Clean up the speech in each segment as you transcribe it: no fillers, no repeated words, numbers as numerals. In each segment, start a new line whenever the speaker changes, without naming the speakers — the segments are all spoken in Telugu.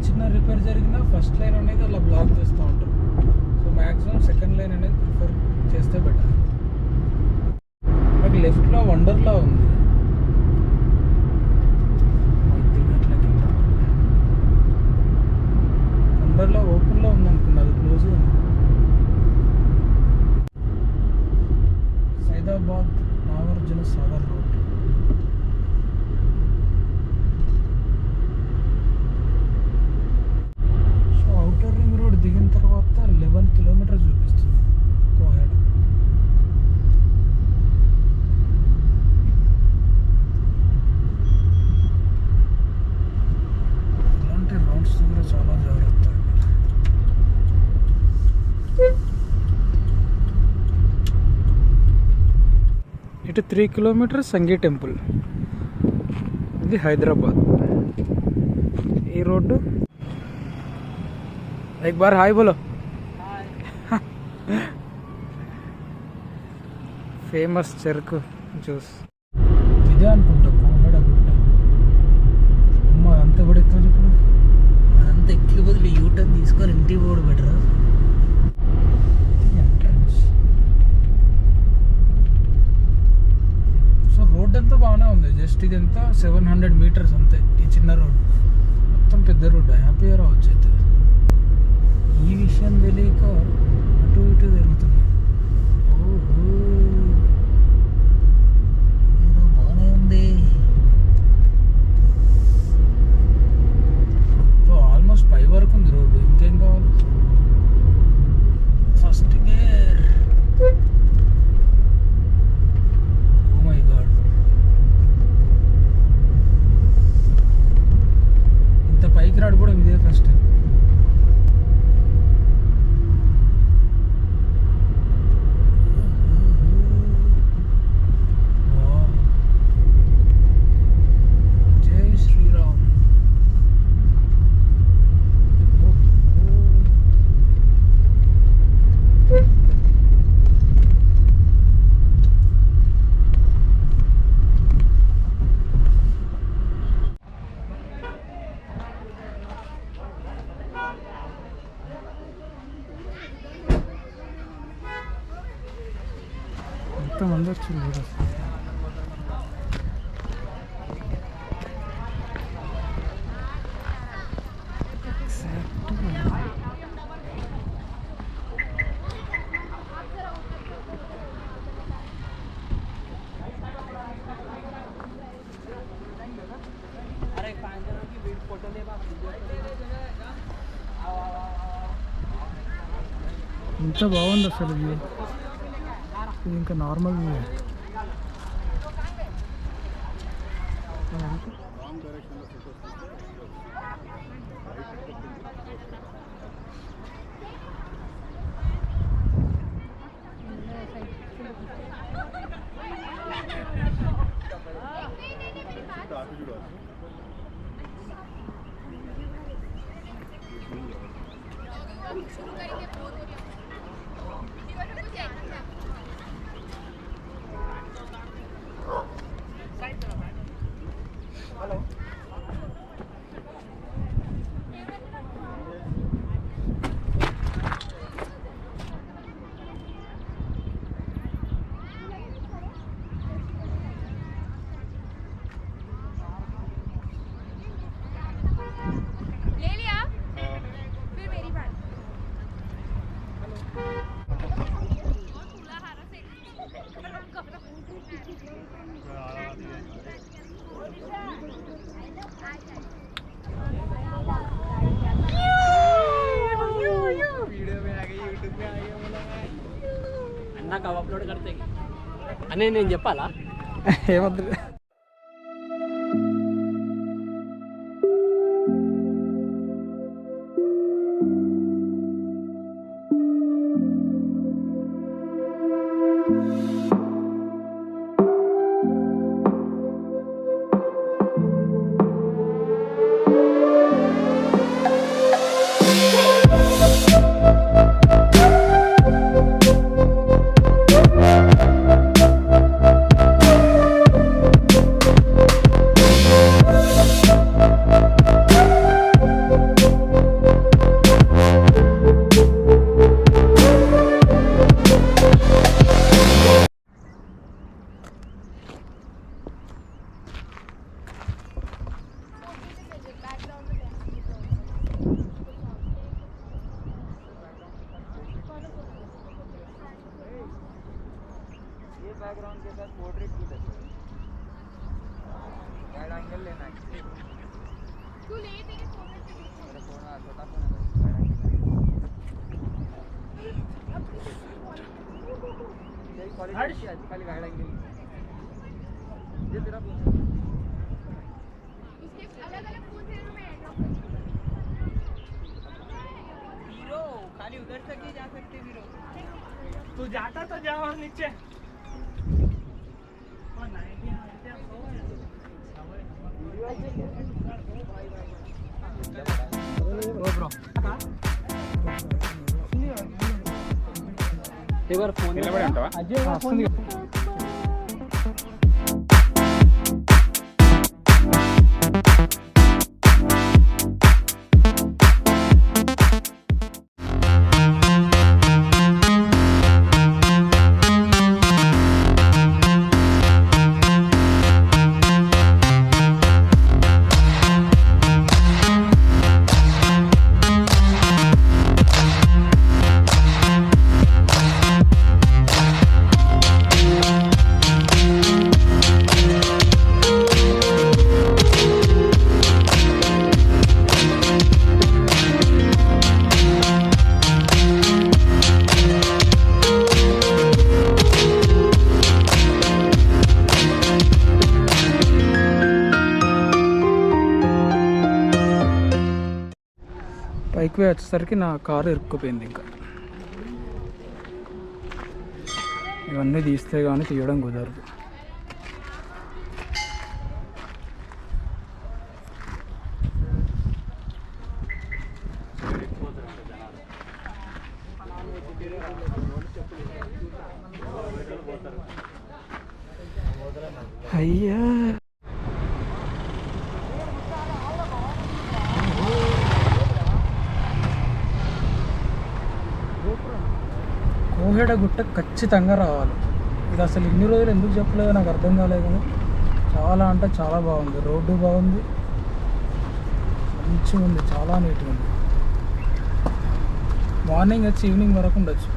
చిన్న రిపేర్ జరిగినా ఫస్ట్ లైన్ అనేది అలా బ్లాక్ చేస్తూ ఉంటారు. సో మ్యాక్సిమం సెకండ్ లైన్ అనేది ప్రిఫర్ చేస్తే బెటర్. నాకు లెఫ్ట్లో వండర్లా ఉంది. వండర్లా ఓపెన్లో ఉంది అనుకున్నా, అది క్లోజ్ ఉంది. Saidabad Nagarjuna Sagar road. Outer ring road దిగిన తర్వాత 11 కిలోమీటర్స్ చూపిస్తుంది కోహెడ. ఇలాంటి రోడ్స్ దగ్గర చాలా జాగ్రత్త. ఇటు 3 కిలోమీటర్స్ సంగీ టెంపుల్. ఇది హైదరాబాద్. ఈ రోడ్డు एक बार हाय बोलो. ఫేమస్ చెరుకు జ్యూస్ ఇదే అనుకుంటా కోహెడ గుట్ట. అమ్మ అంత కూడా ఎక్కాలి ఇప్పుడు.
అంత ఎక్కి బదులు యూటర్న్ తీసుకొని ఇంటికి పోవడం బెటర్.
ఎంట్రన్స్. సో రోడ్ అంతా బాగానే ఉంది. జస్ట్ ఇది ఎంత 700 మీటర్స్ అంతే. ఈ చిన్న రోడ్ మొత్తం పెద్ద రోడ్. హ్యాపీగా రావచ్చు అయితే. ఈ విషయం తెలియక అటు ఇటు తిరుగుతున్నా.
ఏదో బాగానే ఉంది.
ఆల్మోస్ట్ పై వరకు ఉంది రోడ్డు. ఇంకేం కావాలి? First gear. Oh my god, ఇంత పైకి రాడు కూడా ఇదే ఫస్ట్ టైం. ఎంతమంది వచ్చింది కూడా. ఇంత బాగుంది అసలు వ్యూ. ఇది ఇంకా నార్మల్ వ్యూ.
అనే నేను చెప్పాలా
ఏమద్దు.
बैकग्राउंड के साथ पोर्ट्रेट भी लगता है, वाइड एंगल लेना है। तू ले तेरे फोन आ छोटा फोन है, वाइड एंगल तेरी क्वालिटी अच्छी खाली वाइड एंगल ये तेरा फोन है। इसके अलग-अलग फोन थे में हीरो खाली उधर तक ही जा सकते हीरो। तू जाता तो जा और नीचे
एक बार फोन
నిలబడి అంటావా?
వస్తుంది. పైకి వచ్చేసరికి నా కారు ఇరుక్కుపోయింది. ఇంకా ఇవన్నీ తీస్తే కానీ తీయడం కుదరదు. అయ్యా కోహెడ గుట్ట ఖచ్చితంగా రావాలి. ఇది అసలు ఇన్ని రోజులు ఎందుకు చెప్పలేదో నాకు అర్థం కాలేదు. కానీ చాలా అంటే చాలా బాగుంది. రోడ్డు బాగుంది, మంచిగా ఉంది, చాలా నీట్గా ఉంది. మార్నింగ్ వచ్చి ఈవినింగ్ వరకు ఉండొచ్చు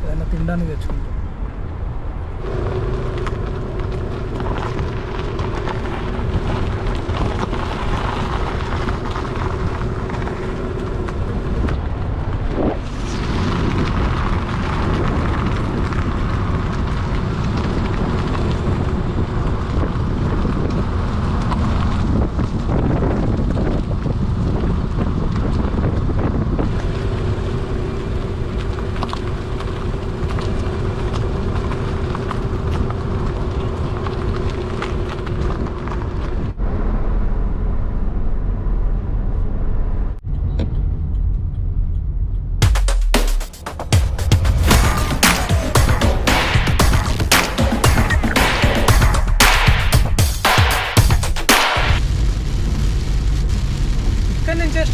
ఏదైనా తినడానికి తెచ్చుకుంటాం.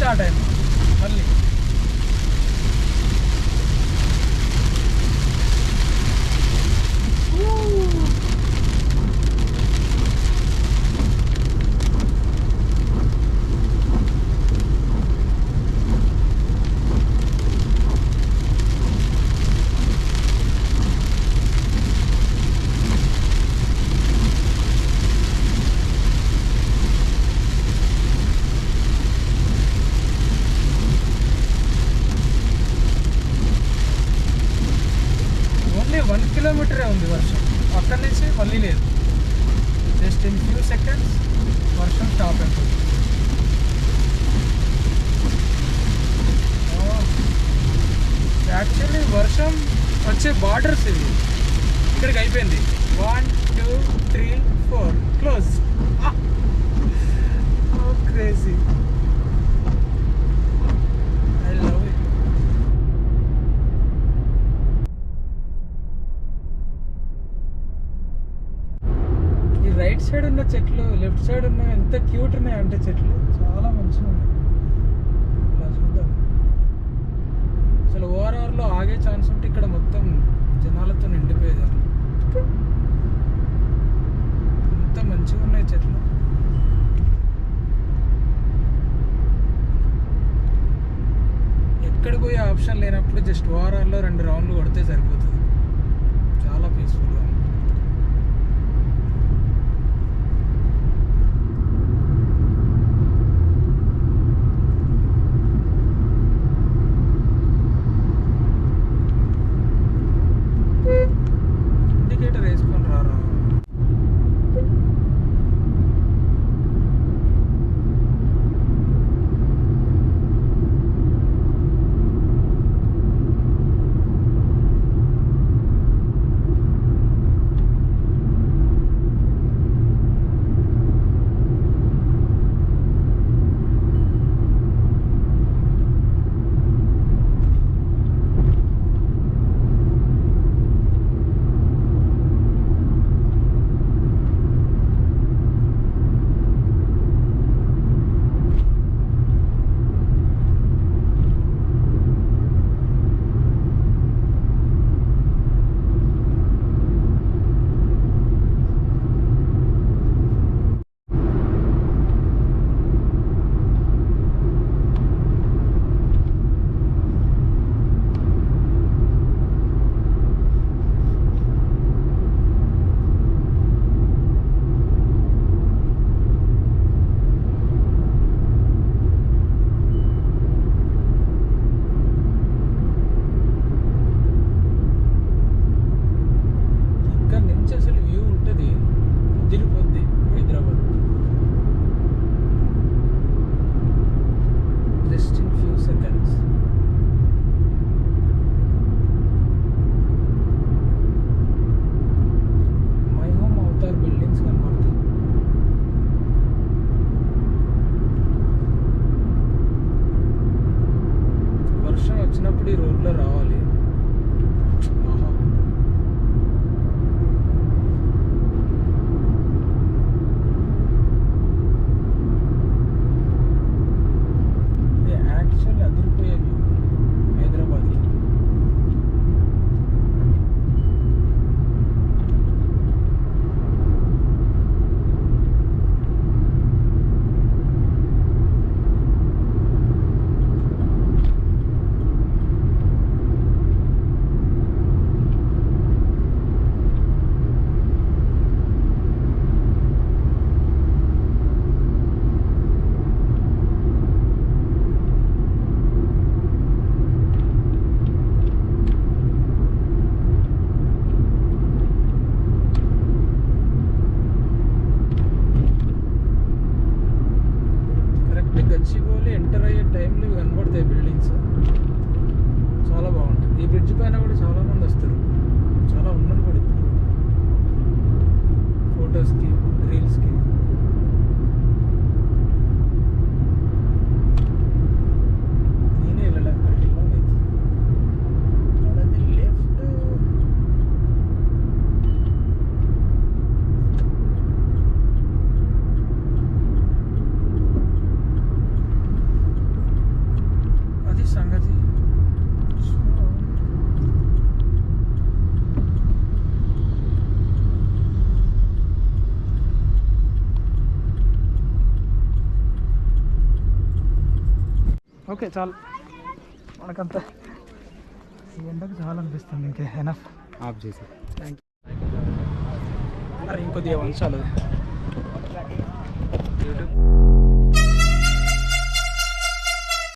స్టార్ట్ అయింది మళ్ళీ. వచ్చే బార్డర్స్ ఇవి. ఇక్కడికి అయిపోయింది. 1 2 3 4 close. Crazy. I love it. ఈ రైట్ సైడ్ ఉన్న చెట్లు, లెఫ్ట్ సైడ్ ఉన్న ఎంత క్యూట్ ఉన్నాయి అంటే చెట్లు చాలా మంచిగా ఉన్నాయి. ఇలా చూద్దాం. అసలు ఓఆర్ఆర్లో ఆగే ఛాన్స్ ఉంటే ఇక్కడ మొత్తం జనాలతో నిండిపోయేది. ఎంత మంచిగా ఉన్నాయి చెట్లు. ఎక్కడికి పోయే ఆప్షన్ లేనప్పుడు జస్ట్ ఓఆర్ఆర్లో 2 రౌండ్లు కొడితే సరిపోతుంది. చాలా పీస్ఫుల్గా ఉంది. ఇండికేటర్ వేసుకొని రారా. వచ్చినప్పుడు ఈ రోడ్లో రావాలి. యాక్చువల్లీ అదిరిపోయే వ్యూ హైదరాబాద్కి. గచ్చిబౌలి ఎంటర్ అయ్యే టైంలో ఇవి కనబడతాయి బిల్డింగ్స్. చాలా బాగుంటుంది. ఈ బ్రిడ్జ్ పైన కూడా చాలా మంది వస్తారు. చాలా ఉన్నారు కూడా ఇప్పుడు ఫొటోస్కి, రీల్స్కి. నేనే వెళ్ళాలి అక్కడికి. వెళ్ళాలి లెఫ్ట్. సంగతి ఓకే, చాలు మనకంత. ఈ ఎండకు చాలా అనిపిస్తుంది. ఇంకే ఎనఫ్ ఆఫ్ చేసి. Thank you. అరే ఇంకొద్దిగా వంచాలి యూట్యూబ్.